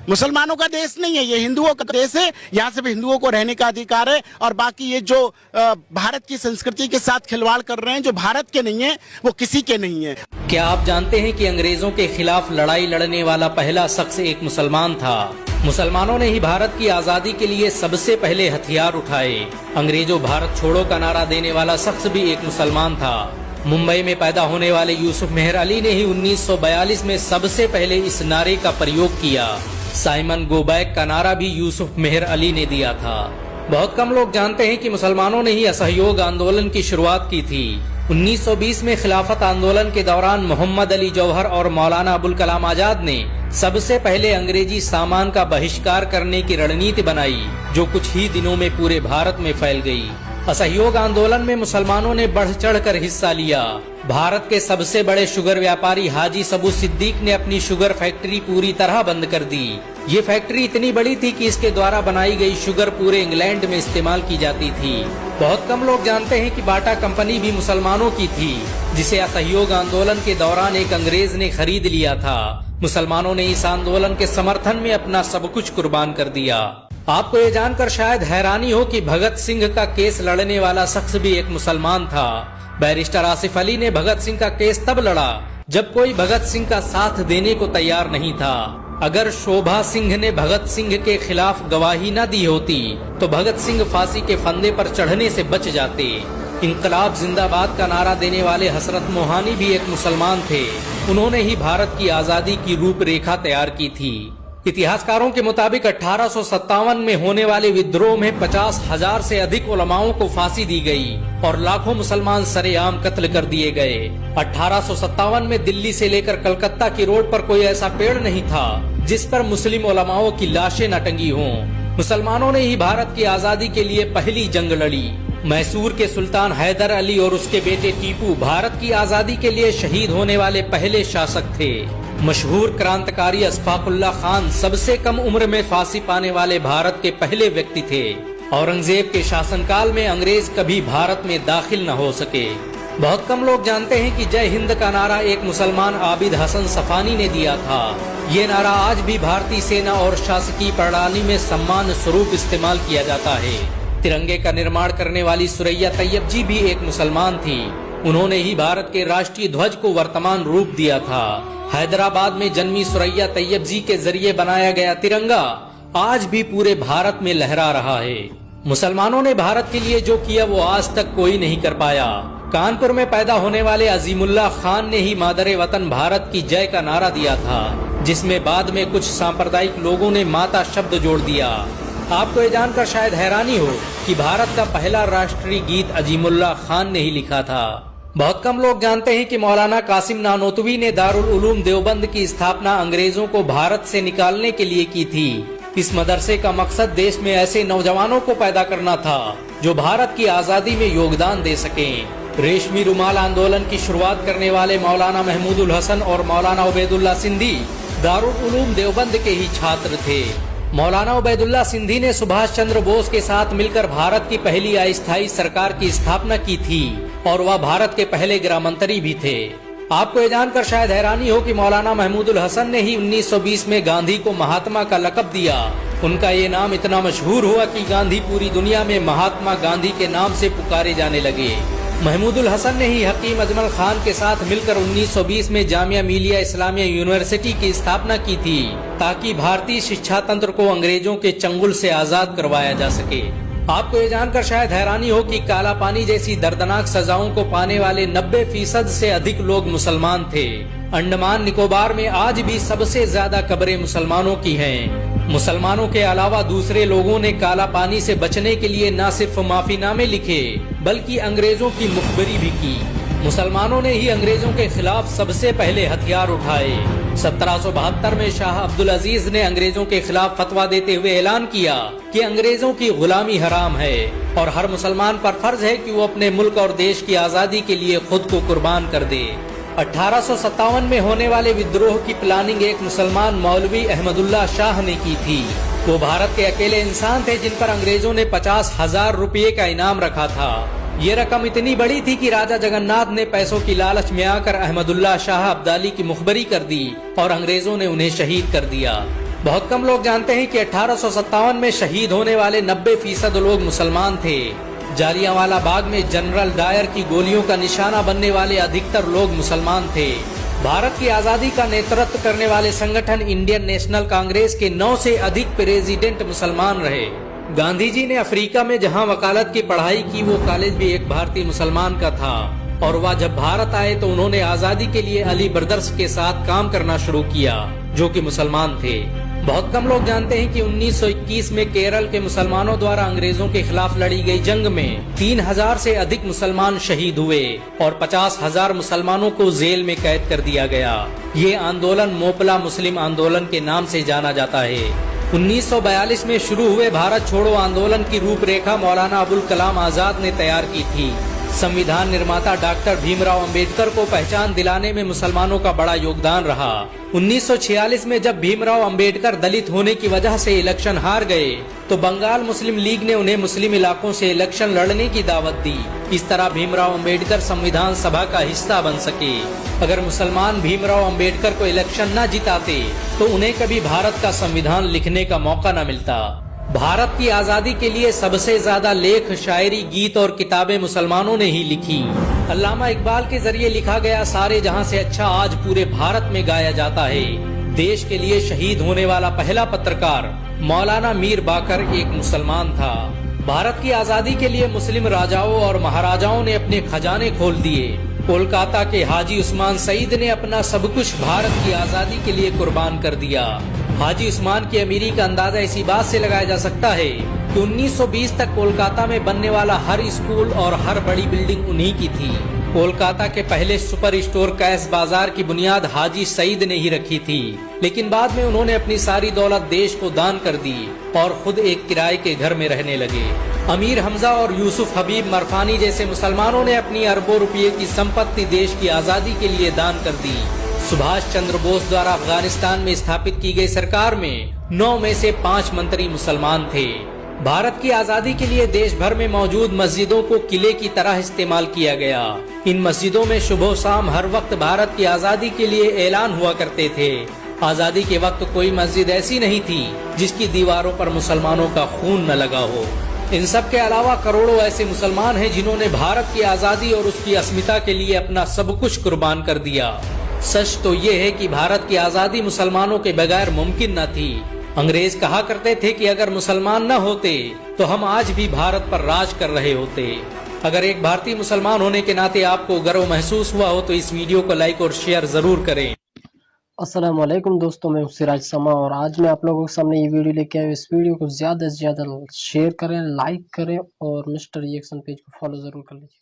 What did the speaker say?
मुसलमानों का देश नहीं है, ये हिंदुओं का देश है। यहाँ सिर्फ हिंदुओं को रहने का अधिकार है, और बाकी ये जो भारत की संस्कृति के साथ खिलवाड़ कर रहे हैं, जो भारत के नहीं है वो किसी के नहीं है। क्या आप जानते हैं कि अंग्रेजों के खिलाफ लड़ाई लड़ने वाला पहला शख्स एक मुसलमान था? मुसलमानों ने ही भारत की आजादी के लिए सबसे पहले हथियार उठाए। अंग्रेजों भारत छोड़ो का नारा देने वाला शख्स भी एक मुसलमान था। मुंबई में पैदा होने वाले यूसुफ मेहर अली ने ही 1942 में सबसे पहले इस नारे का प्रयोग किया। साइमन गो बैक का नारा भी यूसुफ मेहर अली ने दिया था। बहुत कम लोग जानते हैं कि मुसलमानों ने ही असहयोग आंदोलन की शुरुआत की थी। 1920 में खिलाफत आंदोलन के दौरान मोहम्मद अली जौहर और मौलाना अबुल कलाम आजाद ने सबसे पहले अंग्रेजी सामान का बहिष्कार करने की रणनीति बनाई, जो कुछ ही दिनों में पूरे भारत में फैल गई। असहयोग आंदोलन में मुसलमानों ने बढ़ चढ़कर हिस्सा लिया। भारत के सबसे बड़े शुगर व्यापारी हाजी सबू सिद्दीक ने अपनी शुगर फैक्ट्री पूरी तरह बंद कर दी। ये फैक्ट्री इतनी बड़ी थी कि इसके द्वारा बनाई गई शुगर पूरे इंग्लैंड में इस्तेमाल की जाती थी। बहुत कम लोग जानते हैं कि बाटा कंपनी भी मुसलमानों की थी, जिसे असहयोग आंदोलन के दौरान एक अंग्रेज ने खरीद लिया था। मुसलमानों ने इस आंदोलन के समर्थन में अपना सब कुछ कुर्बान कर दिया। आपको ये जानकर शायद हैरानी हो कि भगत सिंह का केस लड़ने वाला शख्स भी एक मुसलमान था। बैरिस्टर आसिफ अली ने भगत सिंह का केस तब लड़ा जब कोई भगत सिंह का साथ देने को तैयार नहीं था। अगर शोभा सिंह ने भगत सिंह के खिलाफ गवाही न दी होती तो भगत सिंह फांसी के फंदे पर चढ़ने से बच जाते। इंकलाब जिंदाबाद का नारा देने वाले हसरत मोहानी भी एक मुसलमान थे। उन्होंने ही भारत की आजादी की रूपरेखा तैयार की थी। इतिहासकारों के मुताबिक 1857 में होने वाले विद्रोह में 50,000 से अधिक उलमाओं को फांसी दी गई और लाखों मुसलमान सरेआम कत्ल कर दिए गए। 1857 में दिल्ली से लेकर कलकत्ता की रोड पर कोई ऐसा पेड़ नहीं था जिस पर मुस्लिम उलमाओं की लाशें न टंगी हों। मुसलमानों ने ही भारत की आजादी के लिए पहली जंग लड़ी। मैसूर के सुल्तान हैदर अली और उसके बेटे टीपू भारत की आजादी के लिए शहीद होने वाले पहले शासक थे। मशहूर क्रांतिकारी अशफाकुल्लाह खान सबसे कम उम्र में फांसी पाने वाले भारत के पहले व्यक्ति थे। औरंगजेब के शासनकाल में अंग्रेज कभी भारत में दाखिल न हो सके। बहुत कम लोग जानते हैं कि जय हिंद का नारा एक मुसलमान आबिद हसन सफानी ने दिया था। ये नारा आज भी भारतीय सेना और शासकीय प्रणाली में सम्मान स्वरूप इस्तेमाल किया जाता है। तिरंगे का निर्माण करने वाली सुरैया तैयब जी भी एक मुसलमान थी। उन्होंने ही भारत के राष्ट्रीय ध्वज को वर्तमान रूप दिया था। हैदराबाद में जन्मी सुरैया तैयब जी के जरिए बनाया गया तिरंगा आज भी पूरे भारत में लहरा रहा है। मुसलमानों ने भारत के लिए जो किया वो आज तक कोई नहीं कर पाया। कानपुर में पैदा होने वाले अजीमुल्लाह खान ने ही मादरे वतन भारत की जय का नारा दिया था, जिसमें बाद में कुछ सांप्रदायिक लोगों ने माता शब्द जोड़ दिया। आपको ये जानकर शायद हैरानी हो कि भारत का पहला राष्ट्रीय गीत अजीमुल्लाह खान ने ही लिखा था। बहुत कम लोग जानते हैं कि मौलाना कासिम नानोतवी ने दारुल उलूम देवबंद की स्थापना अंग्रेजों को भारत से निकालने के लिए की थी। इस मदरसे का मकसद देश में ऐसे नौजवानों को पैदा करना था जो भारत की आजादी में योगदान दे सकें। रेशमी रुमाल आंदोलन की शुरुआत करने वाले मौलाना महमूदुल हसन और मौलाना उबैदुल्ला सिंधी दारुल उलूम देवबंद के ही छात्र थे। मौलाना उबैदुल्ला सिंधी ने सुभाष चंद्र बोस के साथ मिलकर भारत की पहली अस्थायी सरकार की स्थापना की थी और वह भारत के पहले गृह मंत्री भी थे। आपको ये जानकर शायद हैरानी हो कि मौलाना महमूदुल हसन ने ही 1920 में गांधी को महात्मा का लक़ब दिया। उनका ये नाम इतना मशहूर हुआ कि गांधी पूरी दुनिया में महात्मा गांधी के नाम से पुकारे जाने लगे। महमूदुल हसन ने ही हकीम अजमल खान के साथ मिलकर 1920 में जामिया मिलिया इस्लामिया यूनिवर्सिटी की स्थापना की थी, ताकि भारतीय शिक्षा तंत्र को अंग्रेजों के चंगुल से आजाद करवाया जा सके। आपको ये जानकर शायद हैरानी हो कि काला पानी जैसी दर्दनाक सजाओं को पाने वाले 90% से अधिक लोग मुसलमान थे। अंडमान निकोबार में आज भी सबसे ज्यादा कब्रें मुसलमानों की हैं। मुसलमानों के अलावा दूसरे लोगों ने काला पानी से बचने के लिए न सिर्फ माफीनामे लिखे बल्कि अंग्रेजों की मुखबरी भी की। मुसलमानों ने ही अंग्रेजों के खिलाफ सबसे पहले हथियार उठाए। 1772 में शाह अब्दुल अजीज ने अंग्रेजों के खिलाफ फतवा देते हुए ऐलान किया कि अंग्रेजों की गुलामी हराम है और हर मुसलमान पर फर्ज है कि वो अपने मुल्क और देश की आजादी के लिए खुद को कुर्बान कर दे। 1857 में होने वाले विद्रोह की प्लानिंग एक मुसलमान मौलवी अहमदुल्ला शाह ने की थी। वो भारत के अकेले इंसान थे जिन पर अंग्रेजों ने 50,000 रुपये का इनाम रखा था। ये रकम इतनी बड़ी थी कि राजा जगन्नाथ ने पैसों की लालच में आकर अहमदुल्ला शाह अब्दाली की मुखबरी कर दी और अंग्रेजों ने उन्हें शहीद कर दिया। बहुत कम लोग जानते हैं कि 1857 में शहीद होने वाले 90% लोग मुसलमान थे। जालियांवाला बाग में जनरल डायर की गोलियों का निशाना बनने वाले अधिकतर लोग मुसलमान थे। भारत की आजादी का नेतृत्व करने वाले संगठन इंडियन नेशनल कांग्रेस के 9 से अधिक प्रेसिडेंट मुसलमान रहे। गांधी जी ने अफ्रीका में जहां वकालत की पढ़ाई की, वो कॉलेज भी एक भारतीय मुसलमान का था और वह जब भारत आए तो उन्होंने आजादी के लिए अली ब्रदर्स के साथ काम करना शुरू किया, जो कि मुसलमान थे। बहुत कम लोग जानते हैं कि 1921 में केरल के मुसलमानों द्वारा अंग्रेजों के खिलाफ लड़ी गई जंग में 3000 से अधिक मुसलमान शहीद हुए और 50,000 मुसलमानों को जेल में कैद कर दिया गया। ये आंदोलन मोपला मुस्लिम आंदोलन के नाम से जाना जाता है। 1942 में शुरू हुए भारत छोड़ो आंदोलन की रूपरेखा मौलाना अबुल कलाम आजाद ने तैयार की थी। संविधान निर्माता डॉक्टर भीमराव अंबेडकर को पहचान दिलाने में मुसलमानों का बड़ा योगदान रहा। 1946 में जब भीमराव अंबेडकर दलित होने की वजह से इलेक्शन हार गए तो बंगाल मुस्लिम लीग ने उन्हें मुस्लिम इलाकों से इलेक्शन लड़ने की दावत दी। इस तरह भीमराव अंबेडकर संविधान सभा का हिस्सा बन सके। अगर मुसलमान भीमराव अंबेडकर को इलेक्शन न जिताते तो उन्हें कभी भारत का संविधान लिखने का मौका न मिलता। भारत की आजादी के लिए सबसे ज्यादा लेख, शायरी, गीत और किताबें मुसलमानों ने ही लिखी। अल्लामा इकबाल के जरिए लिखा गया सारे जहां से अच्छा आज पूरे भारत में गाया जाता है। देश के लिए शहीद होने वाला पहला पत्रकार मौलाना मीर बाकर एक मुसलमान था। भारत की आजादी के लिए मुस्लिम राजाओं और महाराजाओं ने अपने खजाने खोल दिए। कोलकाता के हाजी उस्मान सईद ने अपना सब कुछ भारत की आजादी के लिए कुर्बान कर दिया। हाजी उस्मान की अमीरी का अंदाजा इसी बात से लगाया जा सकता है कि 1920 तक कोलकाता में बनने वाला हर स्कूल और हर बड़ी बिल्डिंग उन्हीं की थी। कोलकाता के पहले सुपर स्टोर कैश बाजार की बुनियाद हाजी सईद ने ही रखी थी, लेकिन बाद में उन्होंने अपनी सारी दौलत देश को दान कर दी और खुद एक किराए के घर में रहने लगे। अमीर हमजा और यूसुफ हबीब मरफानी जैसे मुसलमानों ने अपनी अरबों रुपये की संपत्ति देश की आजादी के लिए दान कर दी। सुभाष चंद्र बोस द्वारा अफगानिस्तान में स्थापित की गई सरकार में 9 में से 5 मंत्री मुसलमान थे। भारत की आजादी के लिए देश भर में मौजूद मस्जिदों को किले की तरह इस्तेमाल किया गया। इन मस्जिदों में सुबह शाम हर वक्त भारत की आजादी के लिए ऐलान हुआ करते थे। आजादी के वक्त कोई मस्जिद ऐसी नहीं थी जिसकी दीवारों पर मुसलमानों का खून न लगा हो। इन सब के अलावा करोड़ों ऐसे मुसलमान हैं जिन्होंने भारत की आजादी और उसकी अस्मिता के लिए अपना सब कुछ कुर्बान कर दिया। सच तो ये है कि भारत की आजादी मुसलमानों के बगैर मुमकिन न थी। अंग्रेज कहा करते थे कि अगर मुसलमान न होते तो हम आज भी भारत पर राज कर रहे होते। अगर एक भारतीय मुसलमान होने के नाते आपको गर्व महसूस हुआ हो तो इस वीडियो को लाइक और शेयर जरूर करें। अस्सलाम वालेकुम दोस्तों, मैं सिराज समा और आज मैं आप लोगों के सामने ये वीडियो लेके आया। इस वीडियो को ज़्यादा से ज़्यादा शेयर करें, लाइक करें और मिस्टर रिएक्शन पेज को फॉलो ज़रूर कर लीजिए।